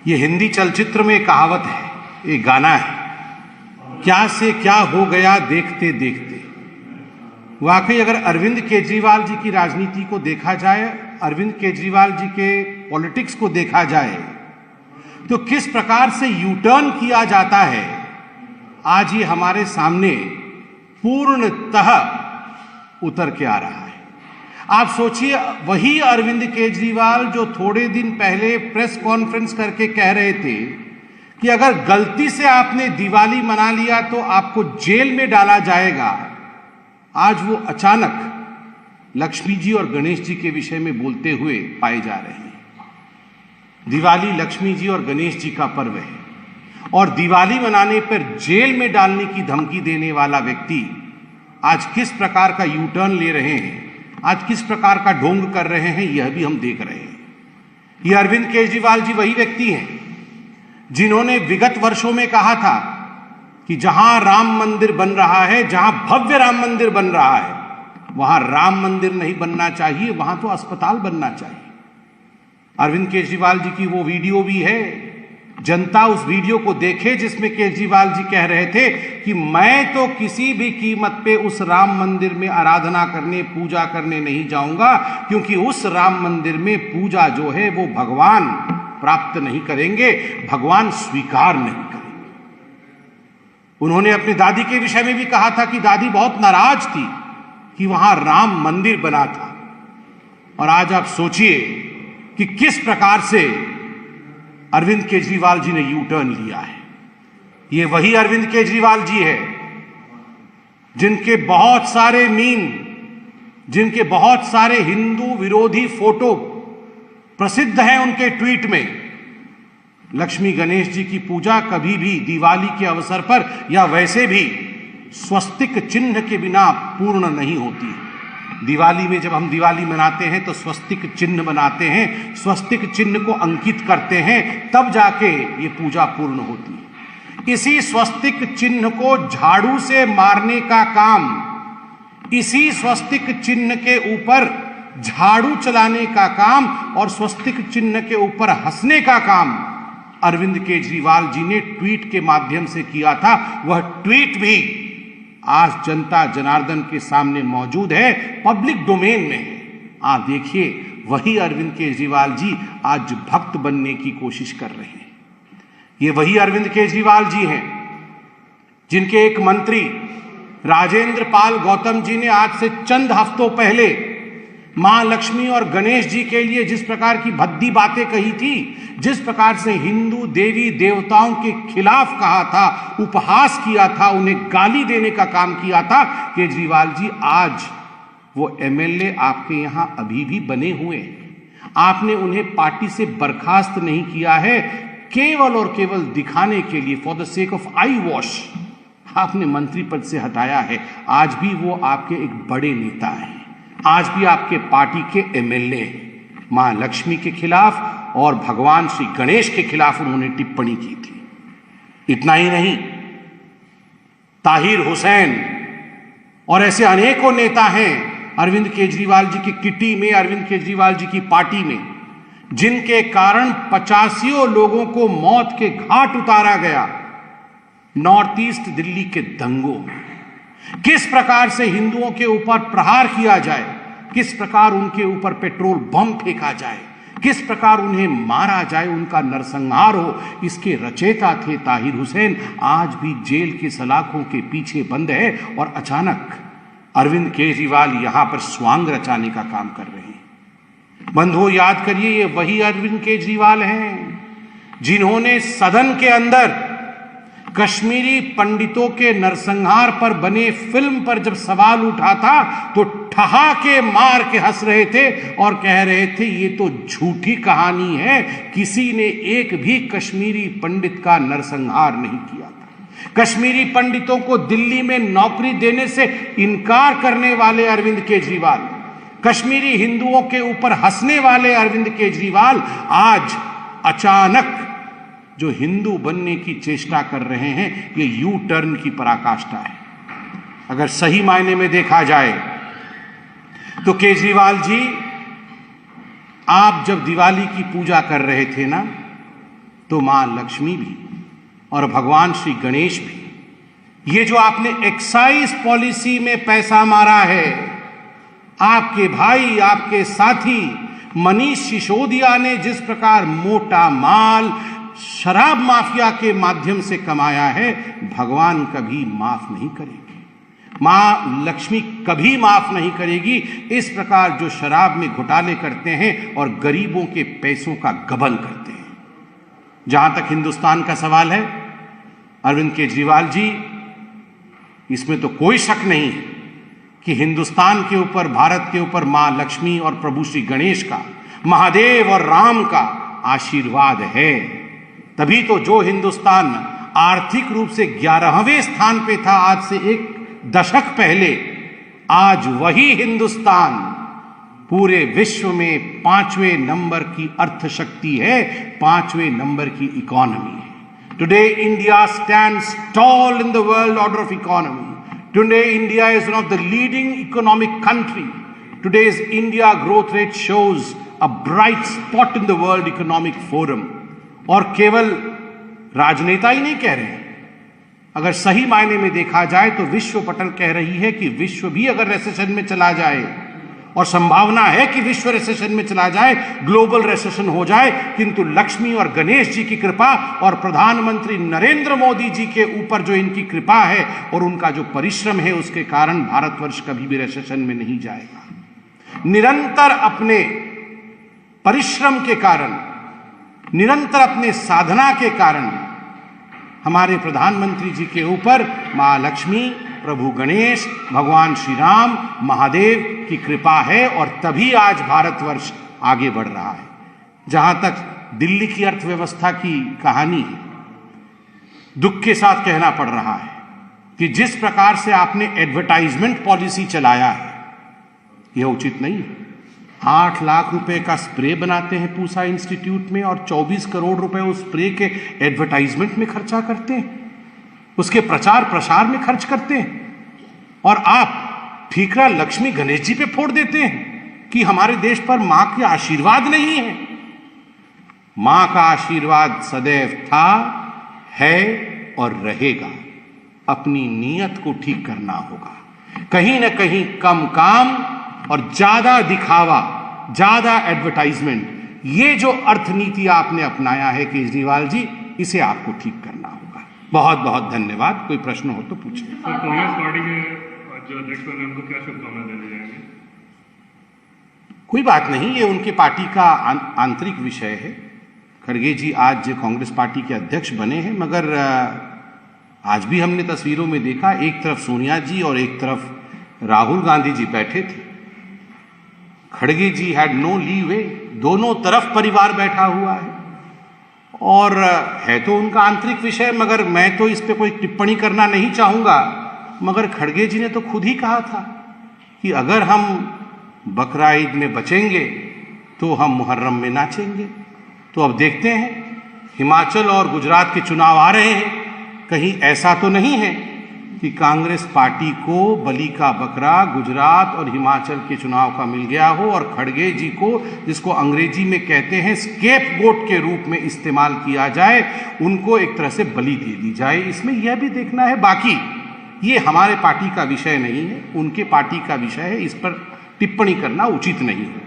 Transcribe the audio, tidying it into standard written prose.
ये हिंदी चलचित्र में कहावत है, एक गाना है, क्या से क्या हो गया देखते देखते। वाकई अगर अरविंद केजरीवाल जी की राजनीति को देखा जाए, अरविंद केजरीवाल जी के पॉलिटिक्स को देखा जाए, तो किस प्रकार से यू टर्न किया जाता है, आज ये हमारे सामने पूर्णतः उतर के आ रहा है। आप सोचिए, वही अरविंद केजरीवाल जो थोड़े दिन पहले प्रेस कॉन्फ्रेंस करके कह रहे थे कि अगर गलती से आपने दिवाली मना लिया तो आपको जेल में डाला जाएगा, आज वो अचानक लक्ष्मी जी और गणेश जी के विषय में बोलते हुए पाए जा रहे हैं। दिवाली लक्ष्मी जी और गणेश जी का पर्व है और दिवाली मनाने पर जेल में डालने की धमकी देने वाला व्यक्ति आज किस प्रकार का यू टर्न ले रहे हैं, आज किस प्रकार का ढोंग कर रहे हैं, यह भी हम देख रहे हैं। ये अरविंद केजरीवाल जी वही व्यक्ति हैं जिन्होंने विगत वर्षों में कहा था कि जहां राम मंदिर बन रहा है, जहां भव्य राम मंदिर बन रहा है, वहां राम मंदिर नहीं बनना चाहिए, वहां तो अस्पताल बनना चाहिए। अरविंद केजरीवाल जी की वो वीडियो भी है, जनता उस वीडियो को देखे जिसमें केजरीवाल जी कह रहे थे कि मैं तो किसी भी कीमत पे उस राम मंदिर में आराधना करने, पूजा करने नहीं जाऊंगा, क्योंकि उस राम मंदिर में पूजा जो है वो भगवान प्राप्त नहीं करेंगे, भगवान स्वीकार नहीं करेंगे। उन्होंने अपनी दादी के विषय में भी कहा था कि दादी बहुत नाराज थी कि वहां राम मंदिर बना था। और आज आप सोचिए कि किस प्रकार से अरविंद केजरीवाल जी ने यू टर्न लिया है। ये वही अरविंद केजरीवाल जी है जिनके बहुत सारे मीम, जिनके बहुत सारे हिंदू विरोधी फोटो प्रसिद्ध हैं उनके ट्वीट में। लक्ष्मी गणेश जी की पूजा कभी भी दिवाली के अवसर पर या वैसे भी स्वस्तिक चिन्ह के बिना पूर्ण नहीं होती। दिवाली में जब हम दिवाली मनाते हैं तो स्वस्तिक चिन्ह बनाते हैं, स्वस्तिक चिन्ह को अंकित करते हैं, तब जाके ये पूजा पूर्ण होती है। इसी स्वस्तिक चिन्ह को झाड़ू से मारने का काम, इसी स्वस्तिक चिन्ह के ऊपर झाड़ू चलाने का काम और स्वस्तिक चिन्ह के ऊपर हंसने का काम अरविंद केजरीवाल जी ने ट्वीट के माध्यम से किया था। वह ट्वीट भी आज जनता जनार्दन के सामने मौजूद है, पब्लिक डोमेन में है। आप देखिए, वही अरविंद केजरीवाल जी आज भक्त बनने की कोशिश कर रहे हैं। ये वही अरविंद केजरीवाल जी हैं जिनके एक मंत्री राजेंद्र पाल गौतम जी ने आज से चंद हफ्तों पहले मां लक्ष्मी और गणेश जी के लिए जिस प्रकार की भद्दी बातें कही थी, जिस प्रकार से हिंदू देवी देवताओं के खिलाफ कहा था, उपहास किया था, उन्हें गाली देने का काम किया था, केजरीवाल जी आज वो एमएलए आपके यहां अभी भी बने हुए हैं। आपने उन्हें पार्टी से बर्खास्त नहीं किया है, केवल और केवल दिखाने के लिए, for the sake of I wash, आपने मंत्री पद से हटाया है। आज भी वो आपके एक बड़े नेता हैं, आज भी आपके पार्टी के एमएलए हैं। मां लक्ष्मी के खिलाफ और भगवान श्री गणेश के खिलाफ उन्होंने टिप्पणी की थी। इतना ही नहीं, ताहिर हुसैन और ऐसे अनेकों नेता हैं अरविंद केजरीवाल जी की किटी में, अरविंद केजरीवाल जी की पार्टी में, जिनके कारण 85 लोगों को मौत के घाट उतारा गया नॉर्थ ईस्ट दिल्ली के दंगों में। किस प्रकार से हिंदुओं के ऊपर प्रहार किया जाए, किस प्रकार उनके ऊपर पेट्रोल बम फेंका जाए, किस प्रकार उन्हें मारा जाए, उनका नरसंहार हो, इसके रचयिता थे ताहिर हुसैन। आज भी जेल के सलाखों के पीछे बंद है और अचानक अरविंद केजरीवाल यहां पर स्वांग रचाने का काम कर रहे हैं। बंधुओं, याद करिए, ये वही अरविंद केजरीवाल हैं जिन्होंने सदन के अंदर कश्मीरी पंडितों के नरसंहार पर बने फिल्म पर जब सवाल उठा था तो ठहाके मार के हंस रहे थे और कह रहे थे ये तो झूठी कहानी है, किसी ने एक भी कश्मीरी पंडित का नरसंहार नहीं किया था। कश्मीरी पंडितों को दिल्ली में नौकरी देने से इनकार करने वाले अरविंद केजरीवाल, कश्मीरी हिंदुओं के ऊपर हंसने वाले अरविंद केजरीवाल आज अचानक जो हिंदू बनने की चेष्टा कर रहे हैं, ये यू टर्न की पराकाष्ठा है। अगर सही मायने में देखा जाए तो केजरीवाल जी, आप जब दिवाली की पूजा कर रहे थे ना, तो मां लक्ष्मी भी और भगवान श्री गणेश भी। ये जो आपने एक्साइज पॉलिसी में पैसा मारा है, आपके भाई, आपके साथी मनीष सिसोदिया ने जिस प्रकार मोटा माल शराब माफिया के माध्यम से कमाया है, भगवान कभी माफ नहीं करेंगे, मां लक्ष्मी कभी माफ नहीं करेगी। इस प्रकार जो शराब में घोटाले करते हैं और गरीबों के पैसों का गबन करते हैं। जहां तक हिंदुस्तान का सवाल है, अरविंद केजरीवाल जी, इसमें तो कोई शक नहीं है कि हिंदुस्तान के ऊपर, भारत के ऊपर मां लक्ष्मी और प्रभु श्री गणेश का, महादेव और राम का आशीर्वाद है। तभी तो जो हिंदुस्तान आर्थिक रूप से 11वें स्थान पे था आज से एक दशक पहले, आज वही हिंदुस्तान पूरे विश्व में 5वें नंबर की अर्थशक्ति है, 5वें नंबर की इकोनॉमी है। Today India stands tall in the world order of economy. Today, India is one of the leading economic country. Today's India growth rate shows a bright spot in the World Economic Forum. और केवल राजनेता ही नहीं कह रहे हैं, अगर सही मायने में देखा जाए तो विश्व पटल कह रही है कि विश्व भी अगर रिसेशन में चला जाए, और संभावना है कि विश्व रिसेशन में चला जाए, ग्लोबल रिसेशन हो जाए, किंतु लक्ष्मी और गणेश जी की कृपा और प्रधानमंत्री नरेंद्र मोदी जी के ऊपर जो इनकी कृपा है और उनका जो परिश्रम है, उसके कारण भारतवर्ष कभी भी रिसेशन में नहीं जाएगा। निरंतर अपने परिश्रम के कारण, निरंतर अपने साधना के कारण हमारे प्रधानमंत्री जी के ऊपर मां लक्ष्मी, प्रभु गणेश, भगवान श्री राम, महादेव की कृपा है, और तभी आज भारतवर्ष आगे बढ़ रहा है। जहां तक दिल्ली की अर्थव्यवस्था की कहानी है, दुख के साथ कहना पड़ रहा है कि जिस प्रकार से आपने एडवर्टाइजमेंट पॉलिसी चलाया है, यह उचित नहीं है। 8 लाख रुपए का स्प्रे बनाते हैं पूसा इंस्टीट्यूट में और 24 करोड़ रुपए उस स्प्रे के एडवर्टाइजमेंट में खर्चा करते हैं, उसके प्रचार प्रसार में खर्च करते हैं, और आप ठीकरा लक्ष्मी गणेश जी पे फोड़ देते हैं कि हमारे देश पर मां के आशीर्वाद नहीं है। मां का आशीर्वाद सदैव था, है और रहेगा। अपनी नीयत को ठीक करना होगा। कहीं ना कहीं कम काम और ज्यादा दिखावा, ज्यादा एडवर्टाइजमेंट, ये जो अर्थनीति आपने अपनाया है केजरीवाल जी, इसे आपको ठीक करना होगा। बहुत बहुत धन्यवाद। कोई प्रश्न हो तो पूछें। कांग्रेस पार्टी के जो अध्यक्ष बने उनको क्या शुभकामना देने जाएंगे? कोई बात नहीं, ये उनके पार्टी का आंतरिक विषय है। खड़गे जी आज कांग्रेस पार्टी के अध्यक्ष बने हैं, मगर आज भी हमने तस्वीरों में देखा, एक तरफ सोनिया जी और एक तरफ राहुल गांधी जी बैठे थे। खड़गे जी हैड नो लीवे, दोनों तरफ परिवार बैठा हुआ है, और है तो उनका आंतरिक विषय, मगर मैं तो इस पे कोई टिप्पणी करना नहीं चाहूंगा। मगर खड़गे जी ने तो खुद ही कहा था कि अगर हम बकरा ईद में बचेंगे तो हम मुहर्रम में नाचेंगे। तो अब देखते हैं, हिमाचल और गुजरात के चुनाव आ रहे हैं, कहीं ऐसा तो नहीं है कि कांग्रेस पार्टी को बलि का बकरा गुजरात और हिमाचल के चुनाव का मिल गया हो और खड़गे जी को, जिसको अंग्रेजी में कहते हैं स्केपगोट के रूप में इस्तेमाल किया जाए, उनको एक तरह से बलि दे दी जाए। इसमें यह भी देखना है। बाकी ये हमारे पार्टी का विषय नहीं है, उनके पार्टी का विषय है, इस पर टिप्पणी करना उचित नहीं है।